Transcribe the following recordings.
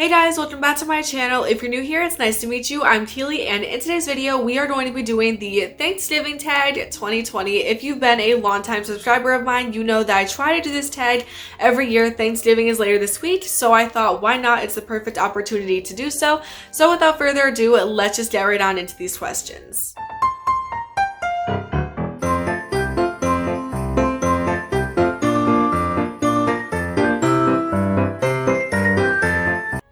Hey guys, welcome back to my channel. If you're new here, it's nice to meet you. I'm Keely, and in today's video, we are going to be doing the Thanksgiving tag 2020. If you've been a longtime subscriber of mine, you know that I try to do this tag every year. Thanksgiving is later this week, so I thought, why not? It's the perfect opportunity to do so. So without further ado, let's just get right on into these questions.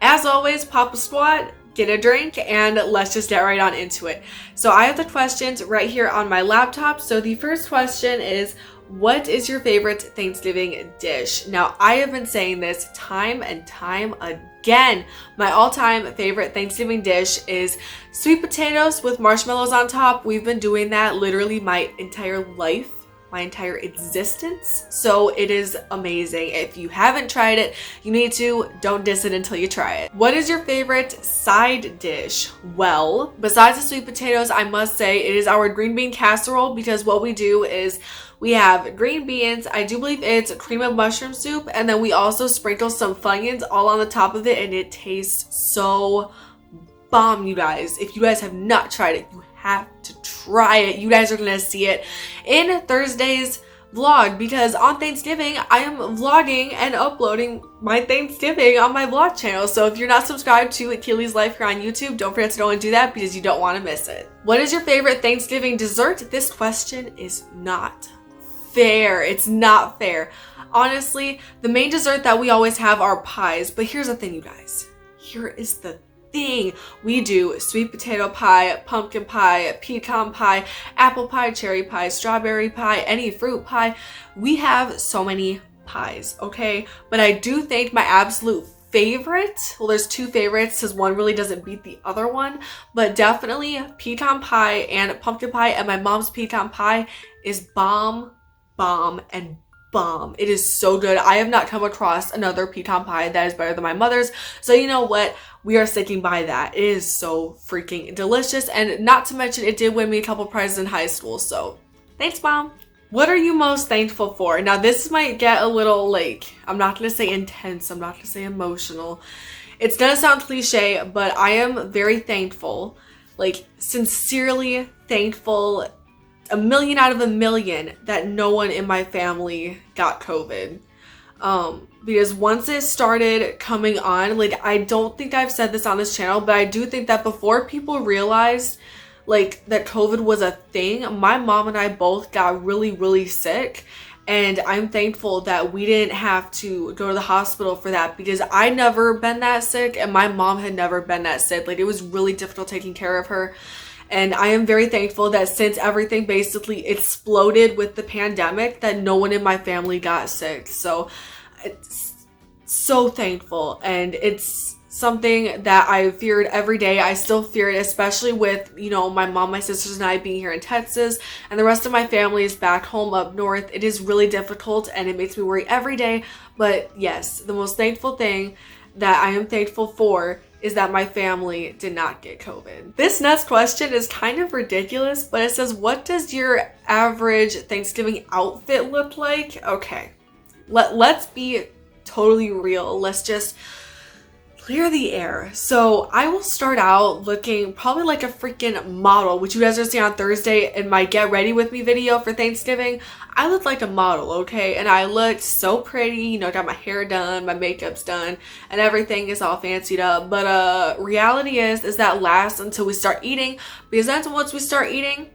As always, pop a squat, get a drink, and let's just get right on into it. So I have the questions right here on my laptop. So the first question is, what is your favorite Thanksgiving dish? Now, I have been saying this time and time again. My all-time favorite Thanksgiving dish is sweet potatoes with marshmallows on top. We've been doing that literally my entire life, my entire existence, so it is amazing. If you haven't tried it, you need to. Don't diss it until you try it. What is your favorite side dish? Well, besides the sweet potatoes, I must say it is our green bean casserole, because what we do is we have green beans, I do believe it's cream of mushroom soup, and then we also sprinkle some Funyuns all on the top of it, and it tastes so bomb, you guys. If you guys have not tried it, you have to try it. You guys are gonna see it in Thursday's vlog, because on Thanksgiving I am vlogging and uploading my Thanksgiving on my vlog channel. So if you're not subscribed to Keely's Life here on YouTube, don't forget to go and do that, because you don't want to miss it. What is your favorite Thanksgiving dessert? This question is not fair. It's not fair. Honestly, the main dessert that we always have are pies, but here's the thing, you guys. Here is the thing. We do sweet potato pie, pumpkin pie, pecan pie, apple pie, cherry pie, strawberry pie, any fruit pie. We have so many pies, okay? But I do think my absolute favorite, well, there's two favorites because one really doesn't beat the other one, but definitely pecan pie and pumpkin pie, and my mom's pecan pie is bomb, and bomb. It is so good. I have not come across another pecan pie that is better than my mother's. So you know what? We are sticking by that. It is so freaking delicious. And not to mention, it did win me a couple prizes in high school. So thanks, Mom. What are you most thankful for? Now, this might get a little, like, I'm not going to say intense. I'm not going to say emotional. It's going to sound cliche, but I am very thankful, like sincerely thankful, a million out of a million, that no one in my family got COVID. Because once it started coming on, like, I don't think I've said this on this channel, but I do think that before people realized like that COVID was a thing, my mom and I both got really sick. And I'm thankful that we didn't have to go to the hospital for that, because I'd never been that sick and my mom had never been that sick. Like, it was really difficult taking care of her. And I am very thankful that since everything basically exploded with the pandemic, that no one in my family got sick. So it's so thankful, and it's something that I feared every day. I still fear it, especially with, you know, my mom, my sisters, and I being here in Texas, and the rest of my family is back home up north. It is really difficult, and it makes me worry every day. But yes, the most thankful thing that I am thankful for is that my family did not get COVID. This next question is kind of ridiculous, but it says, what does your average Thanksgiving outfit look like? Okay, let's be totally real. Let's just clear the air. So I will start out looking probably like a freaking model, which you guys are seeing on Thursday in my Get Ready With Me video for Thanksgiving. I look like a model, okay? And I looked so pretty, you know, got my hair done, my makeup's done, and everything is all fancied up. But reality is that lasts until we start eating, because then once we start eating,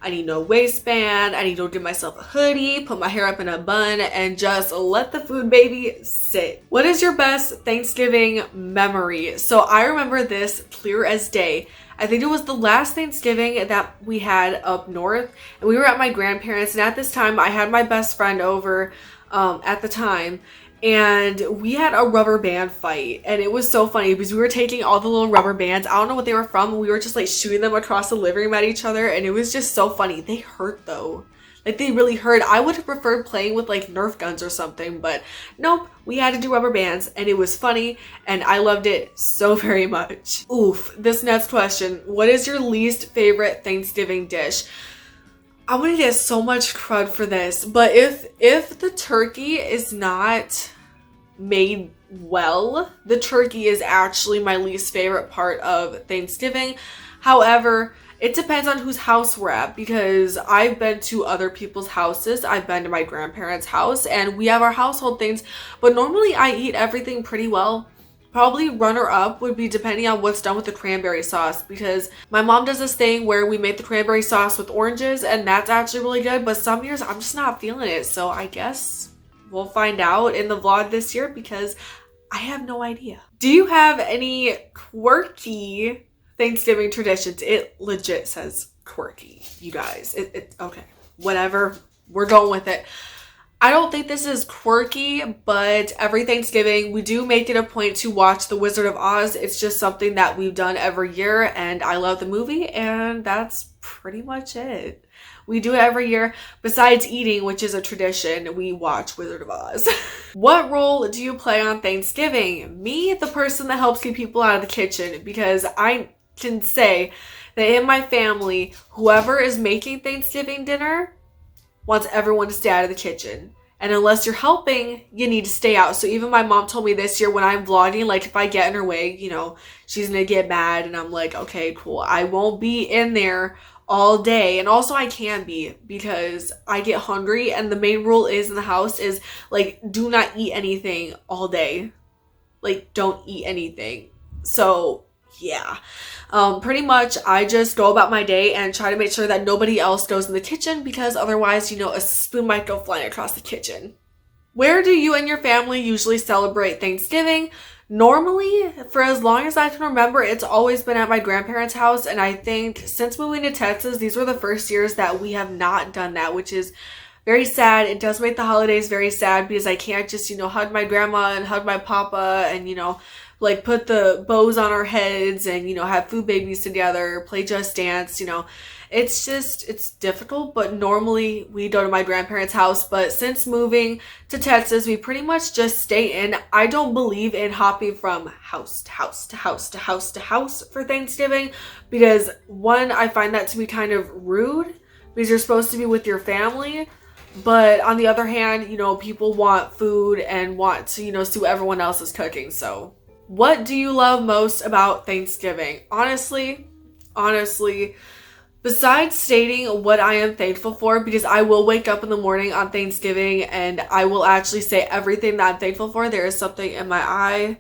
I need no waistband, I need to give myself a hoodie, put my hair up in a bun, and just let the food baby sit. What is your best Thanksgiving memory? So I remember this clear as day. I think it was the last Thanksgiving that we had up north, and we were at my grandparents', and at this time I had my best friend over at the time, and we had a rubber band fight, and it was so funny because we were taking all the little rubber bands, I don't know what they were from, we were just like shooting them across the living room at each other, and it was just so funny. They hurt though. Like, they really hurt. I would have preferred playing with like Nerf guns or something, but nope, we had to do rubber bands, and it was funny, and I loved it so very much. Oof, this next question. What is your least favorite Thanksgiving dish? I'm gonna get so much crud for this, but if the turkey is not made well. The turkey is actually my least favorite part of Thanksgiving. However, it depends on whose house we're at, because I've been to other people's houses. I've been to my grandparents' house and we have our household things, but normally I eat everything pretty well. Probably runner up would be depending on what's done with the cranberry sauce, because my mom does this thing where we make the cranberry sauce with oranges and that's actually really good, but some years I'm just not feeling it. So I guess we'll find out in the vlog this year, because I have no idea. Do you have any quirky Thanksgiving traditions? It legit says quirky, you guys. Okay, whatever. We're going with it. I don't think this is quirky, but every Thanksgiving we do make it a point to watch The Wizard of Oz. It's just something that we've done every year, and I love the movie, and that's pretty much it. We do it every year. Besides eating, which is a tradition, we watch Wizard of Oz. What role do you play on Thanksgiving? Me, the person that helps keep people out of the kitchen, because I can say that in my family, whoever is making Thanksgiving dinner wants everyone to stay out of the kitchen. And unless you're helping, you need to stay out. So even my mom told me this year when I'm vlogging, like if I get in her way, you know, she's gonna get mad. And I'm like, okay, cool. I won't be in there all day. And also I can be, because I get hungry, and the main rule is in the house is like, do not eat anything all day. Like, don't eat anything. So yeah, pretty much I just go about my day and try to make sure that nobody else goes in the kitchen, because otherwise, you know, a spoon might go flying across the kitchen. Where do you and your family usually celebrate Thanksgiving? Normally, for as long as I can remember, it's always been at my grandparents' house, and I think since moving to Texas, these were the first years that we have not done that, which is very sad. It does make the holidays very sad, because I can't just, you know, hug my grandma and hug my papa and, you know, like put the bows on our heads and, you know, have food babies together, play Just Dance, you know. It's difficult, but normally we go to my grandparents' house. But since moving to Texas, we pretty much just stay in. I don't believe in hopping from house to house to house to house to house for Thanksgiving, because one, I find that to be kind of rude, because you're supposed to be with your family. But on the other hand, you know, people want food and want to, you know, see what everyone else is cooking. So what do you love most about Thanksgiving? Honestly, besides stating what I am thankful for, because I will wake up in the morning on Thanksgiving and I will actually say everything that I'm thankful for. There is something in my eye.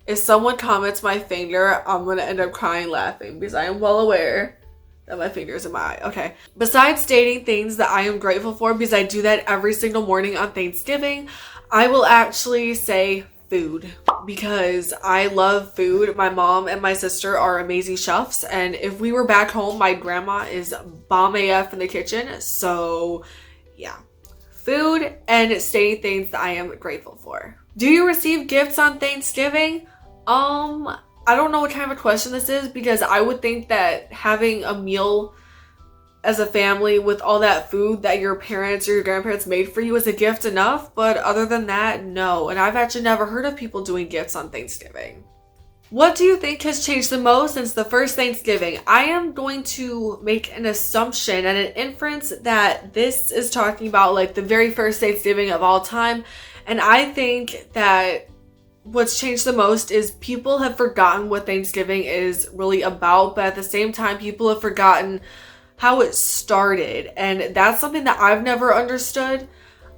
If someone comments my finger, I'm going to end up crying laughing, because I am well aware that my finger's in my eye. Okay. Besides stating things that I am grateful for, because I do that every single morning on Thanksgiving, I will actually say food, because I love food. My mom and my sister are amazing chefs, and if we were back home, my grandma is bomb AF in the kitchen. So yeah, food and stating things that I am grateful for. Do you receive gifts on Thanksgiving? I don't know what kind of a question this is, because I would think that having a meal as a family with all that food that your parents or your grandparents made for you is a gift enough. But other than that, no. And I've actually never heard of people doing gifts on Thanksgiving. What do you think has changed the most since the first Thanksgiving? I am going to make an assumption and an inference that this is talking about like the very first Thanksgiving of all time. And I think that what's changed the most is people have forgotten what Thanksgiving is really about, but at the same time, people have forgotten how it started. And that's something that I've never understood,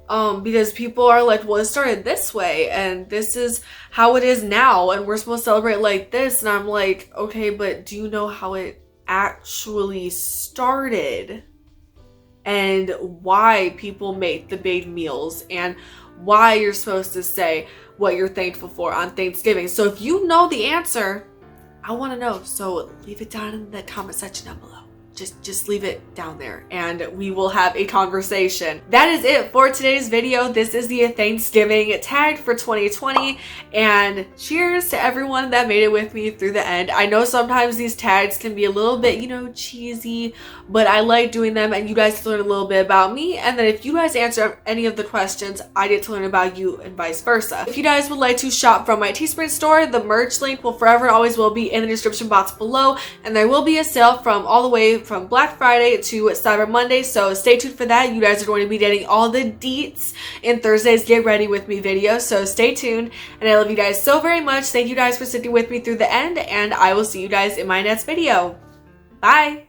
because people are like, well, it started this way and this is how it is now and we're supposed to celebrate like this. And I'm like, okay, but do you know how it actually started and why people make the big meals and why you're supposed to say what you're thankful for on Thanksgiving? So if you know the answer, I want to know. So leave it down in the comment section down below. Just leave it down there and we will have a conversation. That is it for today's video. This is the Thanksgiving tag for 2020, and cheers to everyone that made it with me through the end. I know sometimes these tags can be a little bit, you know, cheesy, but I like doing them and you guys can learn a little bit about me. And then if you guys answer any of the questions, I get to learn about you and vice versa. If you guys would like to shop from my Teespring store, the merch link will forever and always will be in the description box below. And there will be a sale from all the way from Black Friday to Cyber Monday, so stay tuned for that. You guys are going to be getting all the deets in Thursday's Get Ready With Me video, so stay tuned. And I love you guys so very much. Thank you guys for sticking with me through the end, and I will see you guys in my next video. Bye!